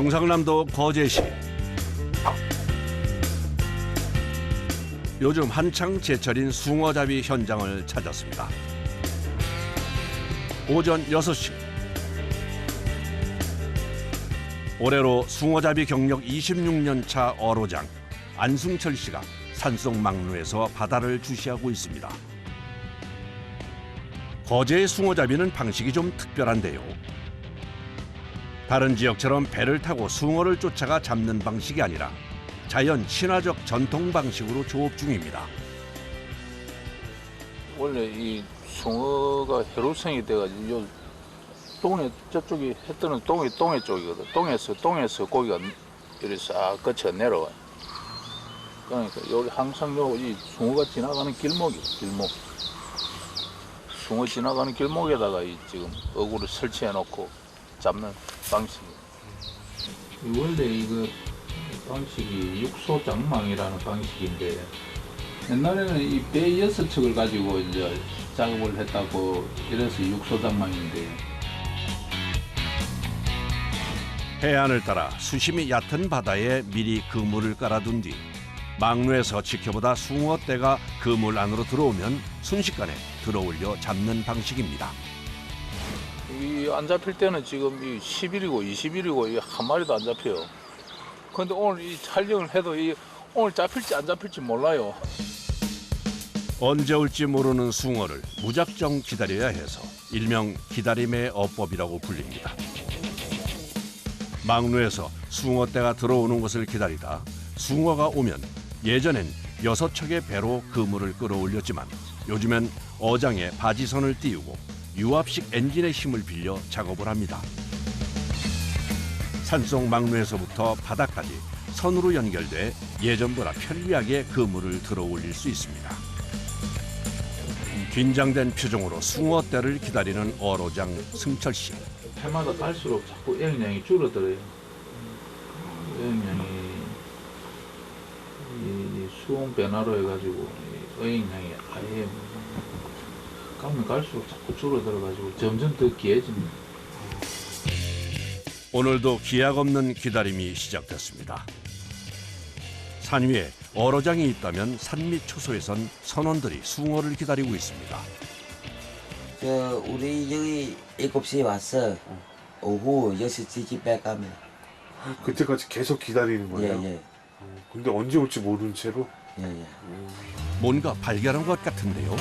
경상남도 거제시. 요즘 한창 제철인 숭어잡이 현장을 찾았습니다. 오전 6시. 올해로 숭어잡이 경력 26년 차 어로장 안승철 씨가 산속 막루에서 바다를 주시하고 있습니다. 거제의 숭어잡이는 방식이 좀 특별한데요. 다른 지역처럼 배를 타고 숭어를 쫓아가 잡는 방식이 아니라 자연 친화적 전통 방식으로 조업 중입니다. 원래 이 숭어가 해로성이 돼가지고 요 동해 저쪽이 해 뜨는 동해 쪽이거든. 동해에서 고기가 이렇게 싹 거쳐 내려와. 그러니까 여기 항상 이 숭어가 지나가는 길목. 숭어 지나가는 길목에다가 이 지금 어구를 설치해 놓고 잡는 방식이. 원래 이거 방식이 육소장망이라는 방식인데 옛날에는 이 배 6척을 가지고 이제 작업을 했다고 이래서 육소장망인데. 해안을 따라 수심이 얕은 바다에 미리 그물을 깔아둔 뒤 막루에서 지켜보다 숭어떼가 그물 안으로 들어오면 순식간에 들어올려 잡는 방식입니다. 이 안 잡힐 때는 지금 이 10일이고 20일이고 이 한 마리도 안 잡혀요. 그런데 오늘 이 촬영을 해도 이 오늘 잡힐지 안 잡힐지 몰라요. 언제 올지 모르는 숭어를 무작정 기다려야 해서 일명 기다림의 어법이라고 불립니다. 막루에서 숭어떼가 들어오는 것을 기다리다 숭어가 오면 예전엔 6척의 배로 그물을 끌어올렸지만 요즘엔 어장에 바지선을 띄우고 유압식 엔진의 힘을 빌려 작업을 합니다. 산속 막루에서부터 바다까지 선으로 연결돼 예전보다 편리하게 그물을 들어올릴 수 있습니다. 긴장된 표정으로 숭어떼를 기다리는 어로장 승철 씨. 해마다 갈수록 자꾸 애양량이 줄어들어요. 애양량이 이 수온 변화로 해가지고 애양량이 아예 가면 갈수록 자꾸 줄어들어가지고 점점 더 귀해집니다. 오늘도 기약 없는 기다림이 시작됐습니다. 산 위에 어로장이 있다면 산 밑 초소에선 선원들이 숭어를 기다리고 있습니다. 우리 여기 7시에 왔어. 오후 6시 집에 가면. 그때까지 계속 기다리는 거예요? 예. 근데 언제 올지 모르는 채로? 예. 뭔가 발견한 것 같은데요.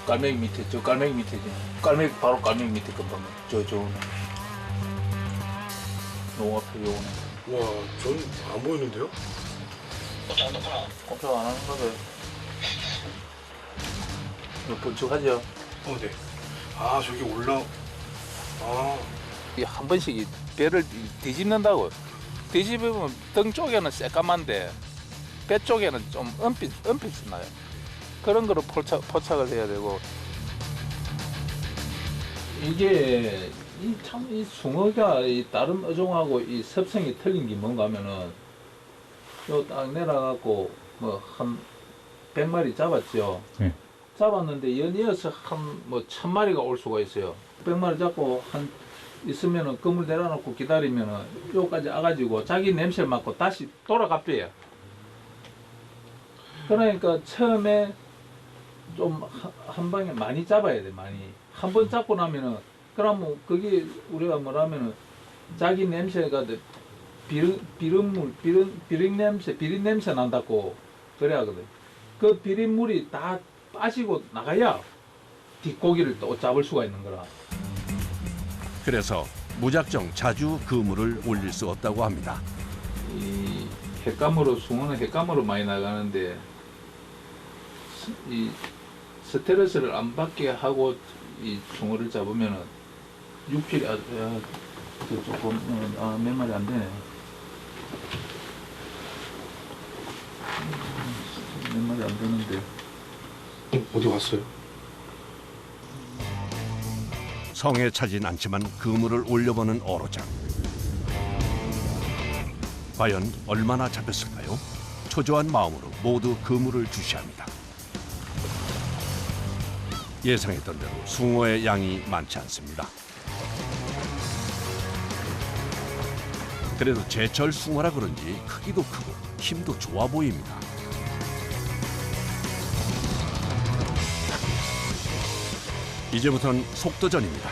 깔매기 밑에 깔매기 밑에 깔매기 바로 깔매기 밑에 금방 저 너무 앞에 오네. 와, 전 안 보이는데요? 꼼짝 안 하는 거죠. 번쩍하죠. 네. 아, 저기 올라. 아, 한 번씩 이 배를 뒤집는다고. 뒤집으면 등 쪽에는 새까만데 배 쪽에는 좀 은빛이 나요. 그런 거로 포착을 해야 되고. 이게 이 숭어가 이 다른 어종하고 이 습성이 틀린 게 뭔가 하면은 요 딱 내려갖고 뭐 한 100마리 잡았죠. 네. 잡았는데 연이어서 한 뭐 1000마리가 올 수가 있어요. 100마리 잡고 한 있으면은 그물 내려놓고 기다리면은 요까지 와가지고 자기 냄새를 맡고 다시 돌아갑대요. 그러니까 처음에 좀 한 방에 많이 잡아야 돼, 많이. 한 번 잡고 나면은 그러면 그게 우리가 뭐라면은 자기 냄새가 비린 냄새 난다고 그래 하거든. 그 비린물이 다 빠지고 나가야 뒷고기를 또 잡을 수가 있는 거라. 그래서 무작정 자주 그물을 올릴 수 없다고 합니다. 이 횟감으로 숭어는 횟감으로 많이 나가는데 이 스트레스를 안 받게 하고 이 숭어를 잡으면은 육질이 조금 몇 마리 안 되네. 몇 마리 안 되는데. 어디 갔어요? 성에 차진 않지만 그물을 올려보는 어로장. 과연 얼마나 잡혔을까요? 초조한 마음으로 모두 그물을 주시합니다. 예상했던 대로 숭어의 양이 많지 않습니다. 그래도 제철 숭어라 그런지 크기도 크고 힘도 좋아 보입니다. 이제부터는 속도전입니다.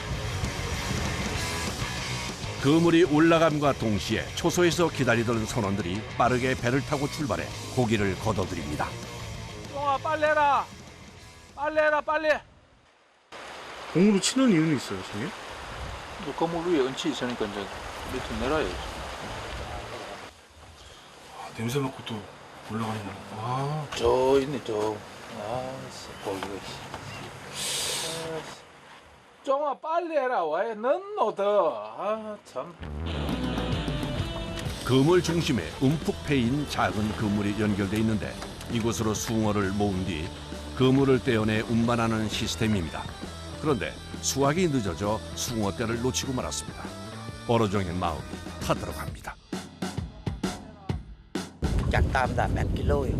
그물이 올라감과 동시에 초소에서 기다리던 선원들이 빠르게 배를 타고 출발해 고기를 걷어들입니다. 똥아 빨리 해라. 빨리 해라 빨리. 공으로 치는 이유는 있어요, 선생님? 건물 위에 은치 있으니까 이제 밑에 내려야지. 아, 냄새 맡고 또 올라가는 거. 아, 저 있네 저. 고기가. 쫑아 빨리 해라. 왜 넌 너더. 참. 그물 중심에 움푹 패인 작은 그물이 연결돼 있는데 이곳으로 숭어를 모은 뒤 그물을 떼어내 운반하는 시스템입니다. 그런데 수확이 늦어져 숭어떼를 놓치고 말았습니다. 어로종의 마음이 타들어갑니다. chắc tam là 100kg요.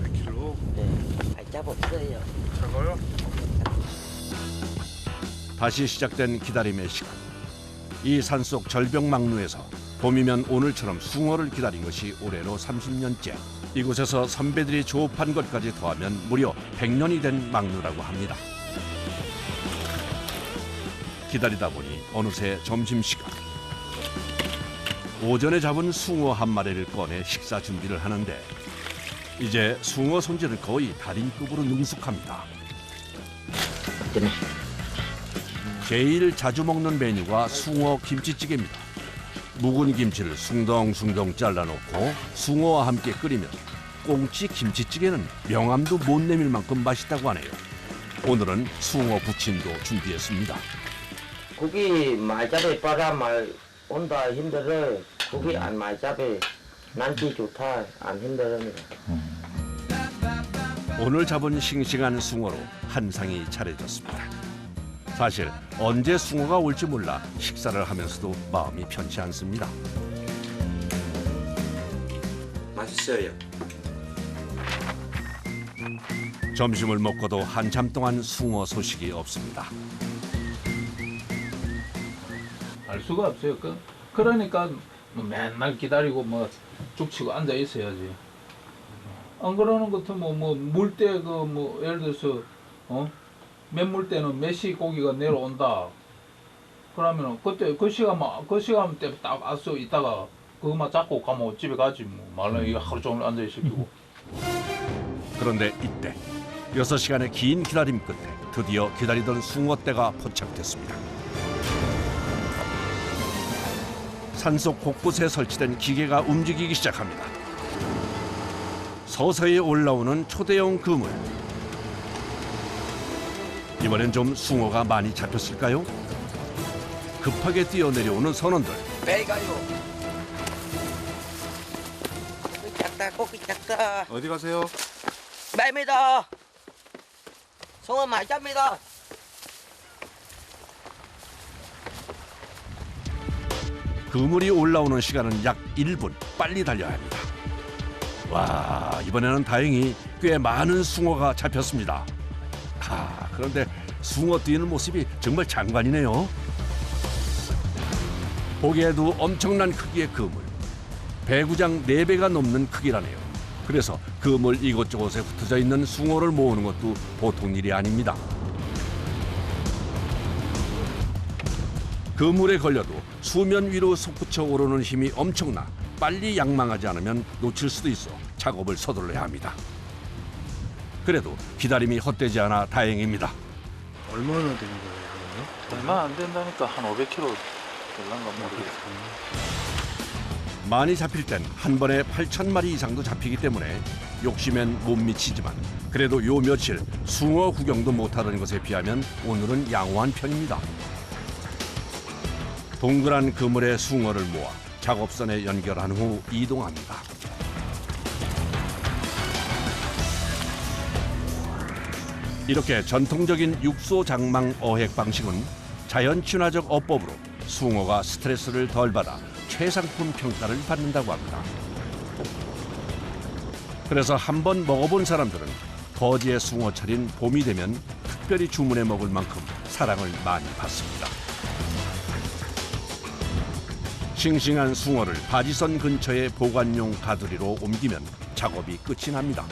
100kg. 네, phải 잡 없어요. 작아요? 다시 시작된 기다림의 시간. 이 산속 절벽망루에서 봄이면 오늘처럼 숭어를 기다린 것이 올해로 30년째. 이곳에서 선배들이 조업한 것까지 더하면 무려 100년이 된 망루라고 합니다. 기다리다 보니 어느새 점심시간. 오전에 잡은 숭어 한 마리를 꺼내 식사 준비를 하는데 이제 숭어 손질은 거의 달인급으로 능숙합니다. 제일 자주 먹는 메뉴가 숭어 김치찌개입니다. 묵은 김치를 숭덩숭덩 잘라놓고 숭어와 함께 끓이면 꽁치 김치찌개는 명함도 못 내밀 만큼 맛있다고 하네요. 오늘은 숭어 부침도 준비했습니다. 고기 많이 잡에 빨아 말 온다 힘들어. 고기 안 많이 잡에 난지 좋다 안 힘들습니다. 오늘 잡은 싱싱한 숭어로 한 상이 차려졌습니다. 사실 언제 숭어가 올지 몰라 식사를 하면서도 마음이 편치 않습니다. 맛있어요. 점심을 먹고도 한참 동안 숭어 소식이 없습니다. 알 수가 없어요. 그러니까 뭐 맨날 기다리고 뭐 죽치고 앉아 있어야지. 안 그러는 것도 뭐 물때 뭐 예를 들어서 맨물 때는 몇 시 고기가 내려온다. 그러면은 그때 그 시간 때 딱 와서 있다가 그것만 잡고 가면 집에 가지 뭐. 말로 이거 하루 종일 앉아 있었고. 그런데 이때 6시간의 긴 기다림 끝에 드디어 기다리던 숭어떼가 포착됐습니다. 산속 곳곳에 설치된 기계가 움직이기 시작합니다. 서서히 올라오는 초대형 그물. 이번엔 좀 숭어가 많이 잡혔을까요? 급하게 뛰어내려오는 선원들. 배가요. 작다 고기 작다. 어디 가세요? 매입니다. 송어 많이 잡니다. 그물이 올라오는 시간은 약 1분. 빨리 달려야 합니다. 와, 이번에는 다행히 꽤 많은 숭어가 잡혔습니다. 그런데 숭어 뛰는 모습이 정말 장관이네요. 보기에도 엄청난 크기의 그물. 배구장 4배가 넘는 크기라네요. 그래서 그물 이곳저곳에 흩어져 있는 숭어를 모으는 것도 보통 일이 아닙니다. 그물에 걸려도 수면 위로 솟구쳐 오르는 힘이 엄청나 빨리 양망하지 않으면 놓칠 수도 있어 작업을 서둘러야 합니다. 그래도 기다림이 헛되지 않아 다행입니다. 얼마나 되는 거예요, 얼마 안 된다니까 한 500kg 될란가 모르겠어. 많이 잡힐 땐 한 번에 8,000마리 이상도 잡히기 때문에 욕심엔 못 미치지만 그래도 요 며칠 숭어 구경도 못하던 것에 비하면 오늘은 양호한 편입니다. 동그란 그물에 숭어를 모아 작업선에 연결한 후 이동합니다. 이렇게 전통적인 육소 장망 어획 방식은 자연 친화적 어법으로 숭어가 스트레스를 덜 받아 최상품 평가를 받는다고 합니다. 그래서 한번 먹어본 사람들은 거지의 숭어철인 봄이 되면 특별히 주문해 먹을 만큼 사랑을 많이 받습니다. 싱싱한 숭어를 바지선 근처의 보관용 가두리로 옮기면 작업이 끝이 납니다.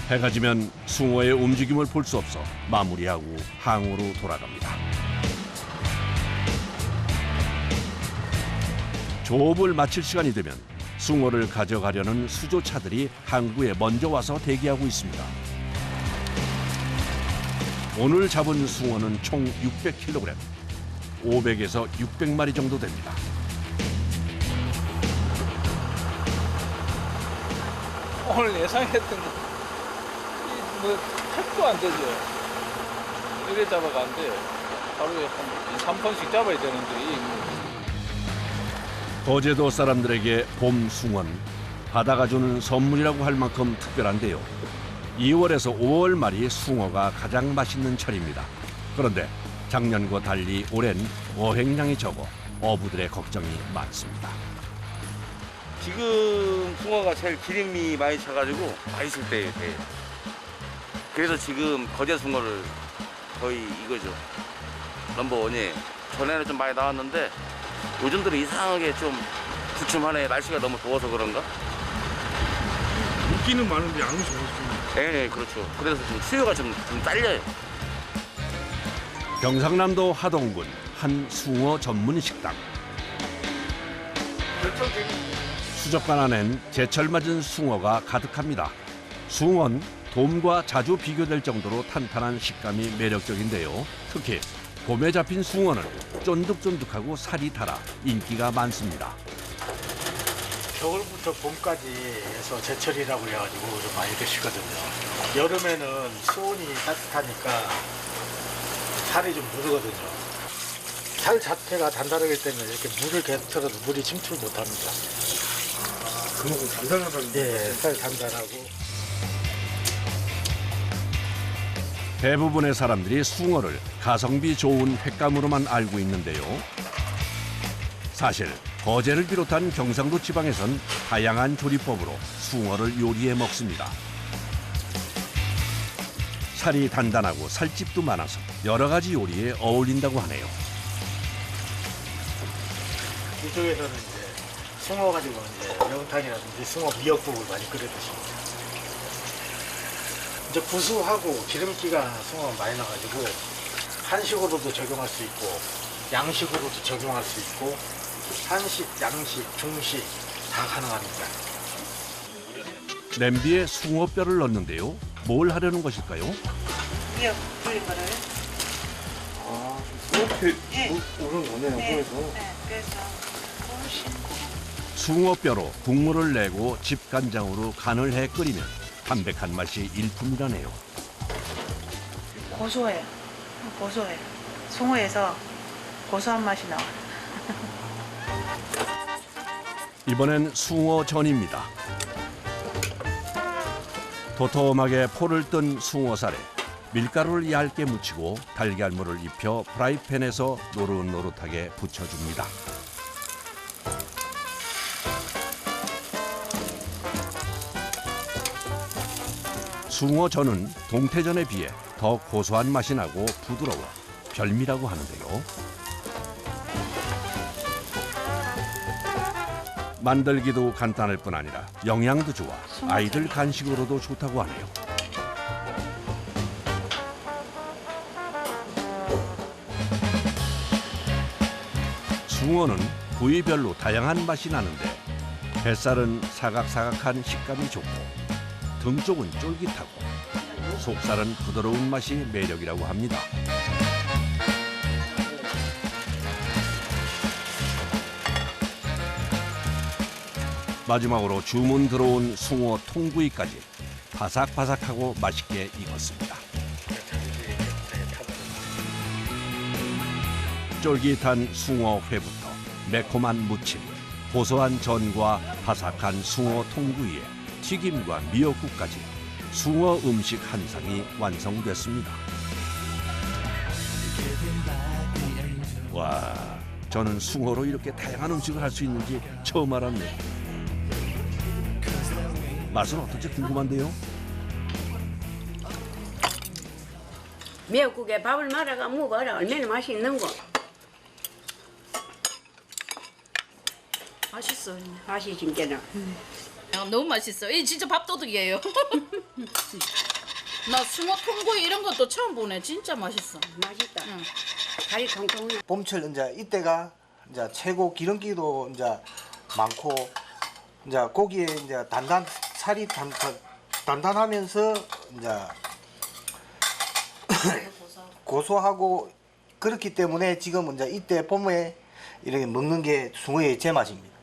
해가 지면 숭어의 움직임을 볼 수 없어 마무리하고 항으로 돌아갑니다. 조업을 마칠 시간이 되면 숭어를 가져가려는 수조차들이 항구에 먼저 와서 대기하고 있습니다. 오늘 잡은 숭어는 총 600kg, 500에서 600마리 정도 됩니다. 오늘 예상했던 거 뭐 택도 안 되죠. 이래 잡아가 안 돼요. 하루에 한 3톤씩 잡아야 되는데 거제도 사람들에게 봄 숭어는 바다가 주는 선물이라고 할 만큼 특별한데요. 2월에서 5월 말이 숭어가 가장 맛있는 철입니다. 그런데 작년과 달리 올해는 어획량이 적어 어부들의 걱정이 많습니다. 지금 숭어가 제일 기름이 많이 차가지고 맛있을 때예요. 제일. 그래서 지금 거제 숭어를 거의 이거죠. 넘버원이 전에는 좀 많이 나왔는데 요즘 들은 이상하게 좀 두툼하네. 날씨가 너무 더워서 그런가? 인기는 많은데 양이 적었습니다. 네, 그렇죠. 그래서 좀 수요가 좀 딸려요. 경상남도 하동군 한 숭어 전문 식당. 수족관 안엔 제철 맞은 숭어가 가득합니다. 숭어는 돔과 자주 비교될 정도로 탄탄한 식감이 매력적인데요. 특히 봄에 잡힌 숭어는 쫀득쫀득하고 살이 달아 인기가 많습니다. 겨울부터 봄까지 해서 제철이라고 해가지고 좀 많이 드시거든요. 여름에는 수온이 따뜻하니까 살이 좀 무르거든요. 살 자체가 단단하기 때문에 이렇게 물을 계속 틀어도 물이 침투를 못합니다. 그만큼 단단하다는 예, 살 단단하고. 대부분의 사람들이 숭어를 가성비 좋은 횟감으로만 알고 있는데요. 사실 거제를 비롯한 경상도 지방에선 다양한 조리법으로 숭어를 요리해 먹습니다. 살이 단단하고 살집도 많아서 여러 가지 요리에 어울린다고 하네요. 이쪽에서는 이제 숭어 가지고 이제 매운탕이라든지 숭어 미역국을 많이 끓여 드십니다. 이제 구수하고 기름기가 숭어가 많이 나가지고 한식으로도 적용할 수 있고 양식으로도 적용할 수 있고 한식, 양식, 중식 다 가능합니다. 냄비에 숭어뼈를 넣는데요. 뭘 하려는 것일까요? 미역 불린 거를. 이렇게 네. 오른 거네요. 네. 그래서 네. 그래서 훨씬 숭어뼈로 국물을 내고 집간장으로 간을 해 끓이면 담백한 맛이 일품이라네요. 고소해요. 고소해요. 숭어에서 고소한 맛이 나와요. 이번엔 숭어전입니다. 도톰하게 포를 뜬 숭어살에 밀가루를 얇게 묻히고 달걀물을 입혀 프라이팬에서 노릇노릇하게 부쳐줍니다. 숭어전은 동태전에 비해 더 고소한 맛이 나고 부드러워 별미라고 하는데요. 만들기도 간단할 뿐 아니라 영양도 좋아 아이들 간식으로도 좋다고 하네요. 숭어는 부위별로 다양한 맛이 나는데 뱃살은 사각사각한 식감이 좋고 등 쪽은 쫄깃하고 속살은 부드러운 맛이 매력이라고 합니다. 마지막으로 주문 들어온 숭어 통구이까지 바삭바삭하고 맛있게 익었습니다. 쫄깃한 숭어회부터 매콤한 무침, 고소한 전과 바삭한 숭어 통구이에 튀김과 미역국까지 숭어 음식 한 상이 완성됐습니다. 와, 저는 숭어로 이렇게 다양한 음식을 할 수 있는지 처음 알았네요. 맛은 어떨지 궁금한데요. 미역국에 밥을 말아가 먹어라. 얼마나 맛이 있는 거. 맛있어. 맛이 진게는. 야, 너무 맛있어. 이 진짜 밥도둑이에요. 나 숭어 통구이 이런 것도 처음 보네. 진짜 맛있어. 맛있다. 응. 다리 통통해. 봄철 이제 이때가 이제 최고 기름기도 이제 많고 이제 고기에 이제 살이 단단하면서 이제 고소하고 그렇기 때문에 지금 이제 이때 봄에 이렇게 먹는 게 숭어의 제맛입니다.